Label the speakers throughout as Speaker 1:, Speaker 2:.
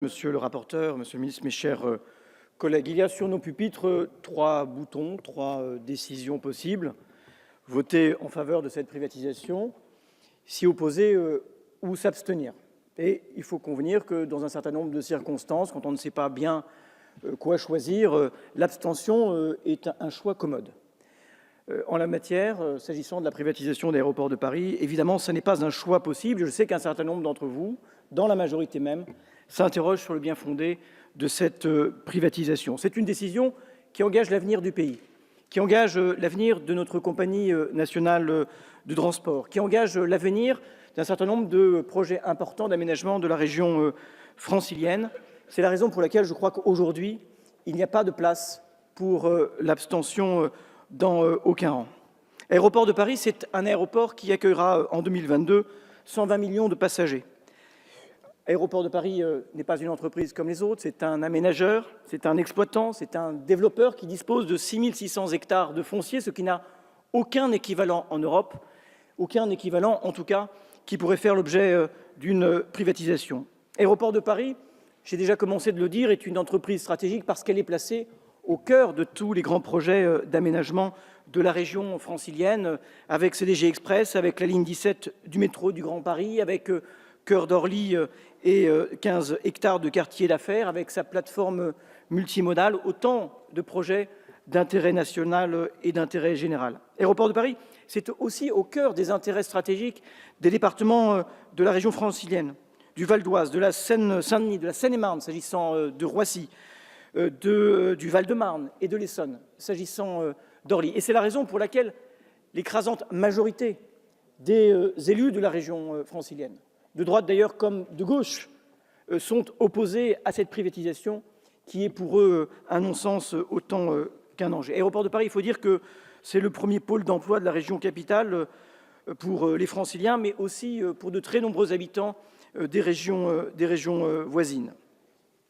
Speaker 1: Monsieur le rapporteur, monsieur le ministre, mes chers collègues, il y a sur nos pupitres trois boutons, trois décisions possibles. Voter en faveur de cette privatisation, s'y opposer ou s'abstenir. Et il faut convenir que dans un certain nombre de circonstances, quand on ne sait pas bien quoi choisir, l'abstention est un choix commode. En la matière, s'agissant de la privatisation d'Aéroports de Paris, évidemment, ce n'est pas un choix possible. Je sais qu'un certain nombre d'entre vous, dans la majorité même, s'interrogent sur le bien-fondé de cette privatisation. C'est une décision qui engage l'avenir du pays, qui engage l'avenir de notre compagnie nationale de transport, qui engage l'avenir d'un certain nombre de projets importants d'aménagement de la région francilienne. C'est la raison pour laquelle je crois qu'aujourd'hui, il n'y a pas de place pour l'abstention dans aucun rang. Aéroport de Paris, c'est un aéroport qui accueillera en 2022 120 millions de passagers. Aéroport de Paris n'est pas une entreprise comme les autres, c'est un aménageur, c'est un exploitant, c'est un développeur qui dispose de 6 600 hectares de foncier, ce qui n'a aucun équivalent en Europe, aucun équivalent en tout cas qui pourrait faire l'objet d'une privatisation. Aéroport de Paris, j'ai déjà commencé de le dire, est une entreprise stratégique parce qu'elle est placée au cœur de tous les grands projets d'aménagement de la région francilienne, avec CDG Express, avec la ligne 17 du métro du Grand Paris, avec Cœur d'Orly et 15 hectares de quartier d'affaires, avec sa plateforme multimodale, autant de projets d'intérêt national et d'intérêt général. Aéroport de Paris, c'est aussi au cœur des intérêts stratégiques des départements de la région francilienne, du Val d'Oise, de la Seine-Saint-Denis, de la Seine-et-Marne, s'agissant de Roissy, du Val-de-Marne et de l'Essonne, s'agissant d'Orly. Et c'est la raison pour laquelle l'écrasante majorité des élus de la région francilienne, de droite d'ailleurs comme de gauche, sont opposés à cette privatisation qui est pour eux un non-sens autant qu'un danger. Aéroport de Paris, il faut dire que c'est le premier pôle d'emploi de la région capitale pour les franciliens, mais aussi pour de très nombreux habitants des régions voisines.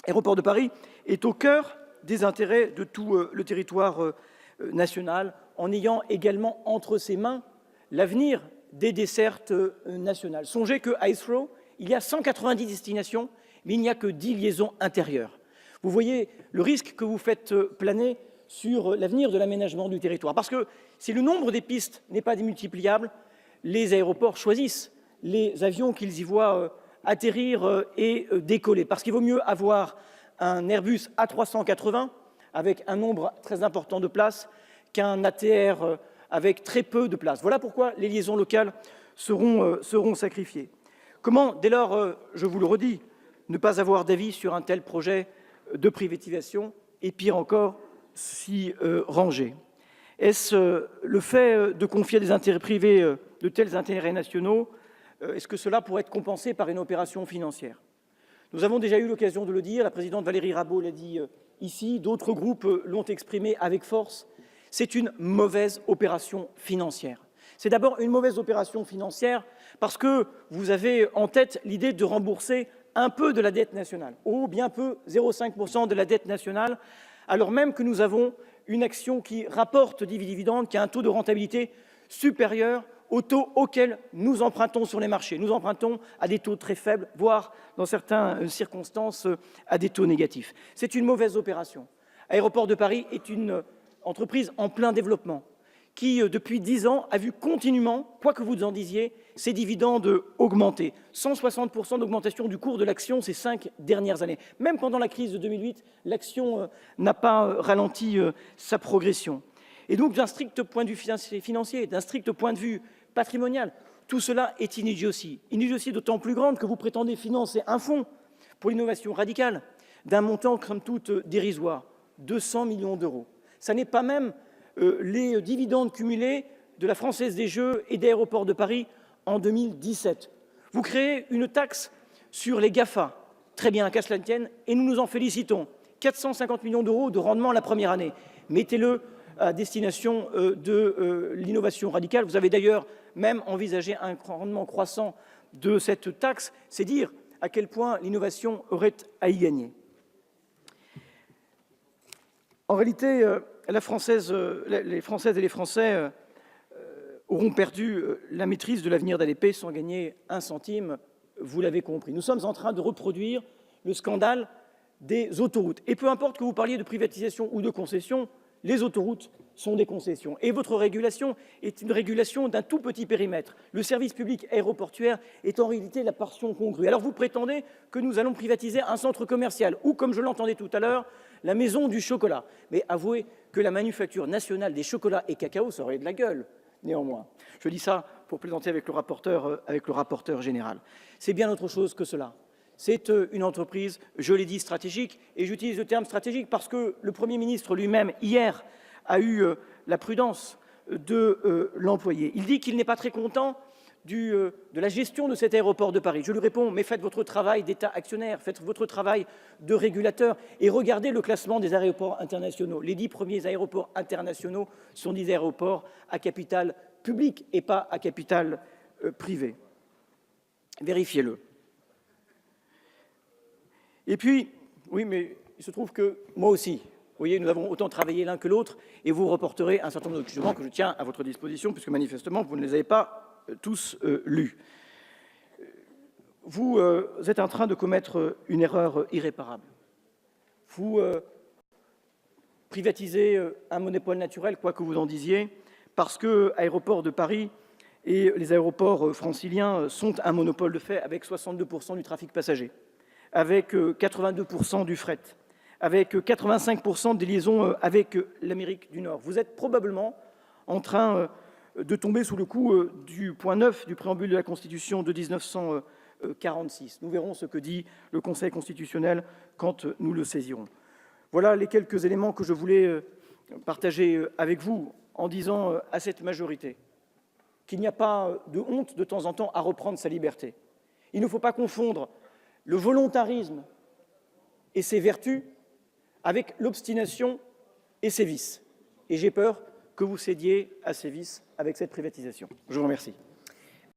Speaker 1: Aéroport de Paris est au cœur des intérêts de tout le territoire national, en ayant également entre ses mains l'avenir des dessertes nationales. Songez qu'à Heathrow, il y a 190 destinations, mais il n'y a que 10 liaisons intérieures. Vous voyez le risque que vous faites planer sur l'avenir de l'aménagement du territoire. Parce que si le nombre des pistes n'est pas démultipliable, les aéroports choisissent les avions qu'ils y voient atterrir et décoller. Parce qu'il vaut mieux avoir un Airbus A380 avec un nombre très important de places qu'un ATR avec très peu de place. Voilà pourquoi les liaisons locales seront sacrifiées. Comment, dès lors, je vous le redis, ne pas avoir d'avis sur un tel projet de privatisation et, pire encore, s'y ranger? Est-ce le fait de confier à des intérêts privés de tels intérêts nationaux? Est-ce que cela pourrait être compensé par une opération financière? Nous avons déjà eu l'occasion de le dire, la présidente Valérie Rabault l'a dit ici, d'autres groupes l'ont exprimé avec force. C'est une mauvaise opération financière. C'est d'abord une mauvaise opération financière parce que vous avez en tête l'idée de rembourser un peu de la dette nationale, ou bien peu, 0,5% de la dette nationale, alors même que nous avons une action qui rapporte des dividendes, qui a un taux de rentabilité supérieur au taux auquel nous empruntons sur les marchés. Nous empruntons à des taux très faibles, voire, dans certaines circonstances, à des taux négatifs. C'est une mauvaise opération. Aéroport de Paris est une entreprise en plein développement, qui, depuis 10 ans, a vu continuellement, quoi que vous en disiez, ses dividendes augmenter. 160% d'augmentation du cours de l'action ces 5 dernières années. Même pendant la crise de 2008, l'action n'a pas ralenti sa progression. Et donc, d'un strict point de vue financier, d'un strict point de vue patrimonial, tout cela est inidiotie. Inidiotie d'autant plus grande que vous prétendez financer un fonds pour l'innovation radicale d'un montant, comme toute, dérisoire, 200 millions d'euros. Ça n'est pas même les dividendes cumulés de la Française des Jeux et d'Aéroports de Paris en 2017. Vous créez une taxe sur les GAFA, très bien, qu'à cela ne tienne, et nous nous en félicitons. 450 millions d'euros de rendement la première année. Mettez-le à destination de l'innovation radicale. Vous avez d'ailleurs même envisagé un rendement croissant de cette taxe. C'est dire à quel point l'innovation aurait à y gagner. En réalité, les Françaises et les Français auront perdu la maîtrise de l'avenir d'ADP sans gagner un centime, vous l'avez compris. Nous sommes en train de reproduire le scandale des autoroutes. Et peu importe que vous parliez de privatisation ou de concession, les autoroutes sont des concessions. Et votre régulation est une régulation d'un tout petit périmètre. Le service public aéroportuaire est en réalité la portion congrue. Alors vous prétendez que nous allons privatiser un centre commercial ou, comme je l'entendais tout à l'heure, la maison du chocolat. Mais avouez que la manufacture nationale des chocolats et cacao, ça aurait de la gueule, néanmoins. Je dis ça pour plaisanter avec le rapporteur général. C'est bien autre chose que cela. C'est une entreprise, je l'ai dit, stratégique, et j'utilise le terme stratégique parce que le Premier ministre lui-même, hier, a eu la prudence de l'employer. Il dit qu'il n'est pas très content de la gestion de cet aéroport de Paris. Je lui réponds, mais faites votre travail d'État actionnaire, faites votre travail de régulateur et regardez le classement des aéroports internationaux. Les 10 premiers aéroports internationaux sont des aéroports à capital public et pas à capital privé. Vérifiez-le. Et puis, oui, mais il se trouve que moi aussi, vous voyez, nous avons autant travaillé l'un que l'autre et vous reporterez un certain nombre de documents que je tiens à votre disposition puisque manifestement, vous ne les avez pas tous lus. Vous êtes en train de commettre une erreur irréparable. Vous privatisez un monopole naturel, quoi que vous en disiez, parce que Aéroports de Paris et les aéroports franciliens sont un monopole de fait avec 62% du trafic passager, avec 82% du fret, avec 85% des liaisons avec l'Amérique du Nord. Vous êtes probablement en train de tomber sous le coup du point 9 du préambule de la Constitution de 1946. Nous verrons ce que dit le Conseil constitutionnel quand nous le saisirons. Voilà les quelques éléments que je voulais partager avec vous en disant à cette majorité qu'il n'y a pas de honte de temps en temps à reprendre sa liberté. Il ne faut pas confondre le volontarisme et ses vertus avec l'obstination et ses vices. Et j'ai peur que vous cédiez à ces vices avec cette privatisation. Je vous remercie.